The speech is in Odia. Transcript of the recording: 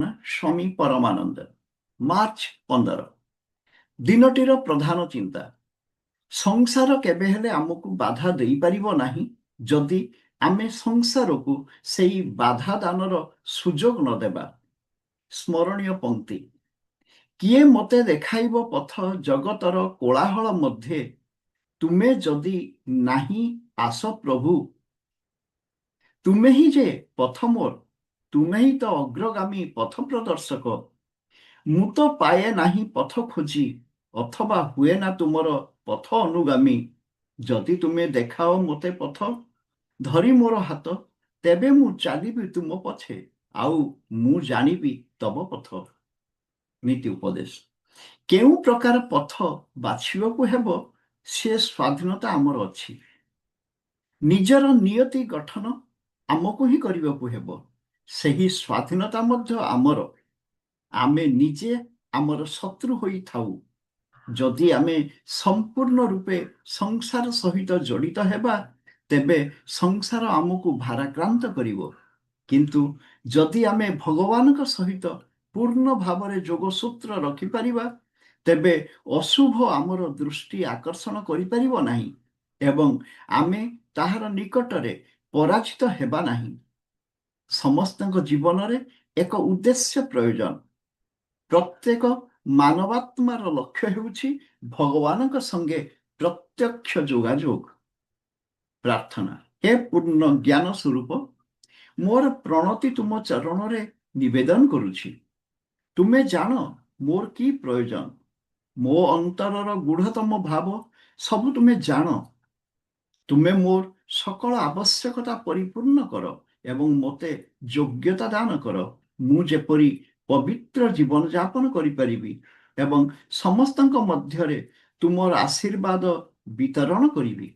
ସ୍ୱାମୀ ପରମାନନ୍ଦ। ମାର୍ଚ୍ଚ 15। ଦିନଟିର ପ୍ରଧାନ ଚିନ୍ତା। ସଂସାର କେବେ ହେଲେ ଆମକୁ ବାଧା ଦେଇପାରିବ ନାହିଁ ଯଦି ଆମେ ସଂସାରକୁ ସେଇ ବାଧା ଦାନର ସୁଯୋଗ ନ ଦେବା। ସ୍ମରଣୀୟ ପଂକ୍ତି। କିଏ ମୋତେ ଦେଖାଇବ ପଥ ଜଗତର କୋଳାହଳ ମଧ୍ୟରେ, ତୁମେ ଯଦି ନାହିଁ ଆସ ପ୍ରଭୁ। ତୁମେ ହିଁ ଯେ ପଥ ମୋର, ତୁମେ ହିଁ ତ ଅଗ୍ରଗାମୀ ପଥ ପ୍ରଦର୍ଶକ। ମୁଁ ତ ପାଏ ନାହିଁ ପଥ ଖୋଜି, ଅଥବା ହୁଏ ନା ତୁମର ପଥ ଅନୁଗାମୀ। ଯଦି ତୁମେ ଦେଖାଅ ମୋତେ ପଥ, ଧରି ମୋର ହାତ, ତେବେ ମୁଁ ଚାଲିବି ତୁମ ପଛେ, ଆଉ ମୁଁ ଜାଣିବି ତବ ପଥ। ନୀତି ଉପଦେଶ। କେଉଁ ପ୍ରକାର ପଥ ବାଛିବାକୁ ହେବ ସେ ସ୍ୱାଧୀନତା ଆମର ଅଛି। ନିଜର ନିୟତି ଗଠନ ଆମକୁ ହିଁ କରିବାକୁ ହେବ। ସେହି ସ୍ୱାଧୀନତା ମଧ୍ୟ ଆମର। ଆମେ ନିଜେ ଆମର ଶତ୍ରୁ ହୋଇଥାଉ। ଯଦି ଆମେ ସମ୍ପୂର୍ଣ୍ଣ ରୂପେ ସଂସାର ସହିତ ଜଡ଼ିତ ହେବା, ତେବେ ସଂସାର ଆମକୁ ଭାରାକ୍ରାନ୍ତ କରିବ। କିନ୍ତୁ ଯଦି ଆମେ ଭଗବାନଙ୍କ ସହିତ ପୂର୍ଣ୍ଣ ଭାବରେ ଯୋଗସୂତ୍ର ରଖିପାରିବା, ତେବେ ଅଶୁଭ ଆମର ଦୃଷ୍ଟି ଆକର୍ଷଣ କରିପାରିବ ନାହିଁ ଏବଂ ଆମେ ତାହାର ନିକଟରେ ପରାଜିତ ହେବା ନାହିଁ। ସମସ୍ତଙ୍କ ଜୀବନରେ ଏକ ଉଦ୍ଦେଶ୍ୟ ପ୍ରয়োଜନ। ପ୍ରତ୍ୟେକ ମାନବାତ୍ମାର ଲକ୍ଷ୍ୟ ହେଉଛି ଭଗବାନଙ୍କ ସଙ୍ଗେ ପ୍ରତ୍ୟକ୍ଷ ଯୋଗାଯୋଗ। ପ୍ରାର୍ଥନା। ହେ ପୂର୍ଣ୍ଣ ଜ୍ଞାନ ସ୍ୱରୂପ, ମୋର ପ୍ରଣତି ତୁମ ଚରଣରେ ନିବେଦନ କରୁଛି। ତୁମେ ଜାଣ ମୋର କି ପ୍ରୟୋଜନ। ମୋ ଅନ୍ତରର ଗୂଢ଼ତମ ଭାବ ସବୁ ତୁମେ ଜାଣ। ତୁମେ ମୋର ସକଳ ଆବଶ୍ୟକତା ପରିପୂର୍ଣ୍ଣ କର ଏବଂ ମୋତେ ଯୋଗ୍ୟତା ଦାନ କର, ମୁଁ ଯେପରି ପବିତ୍ର ଜୀବନଯାପନ କରିପାରିବି ଏବଂ ସମସ୍ତଙ୍କ ମଧ୍ୟରେ ତୁମର ଆଶୀର୍ବାଦ ବିତରଣ କରିବି।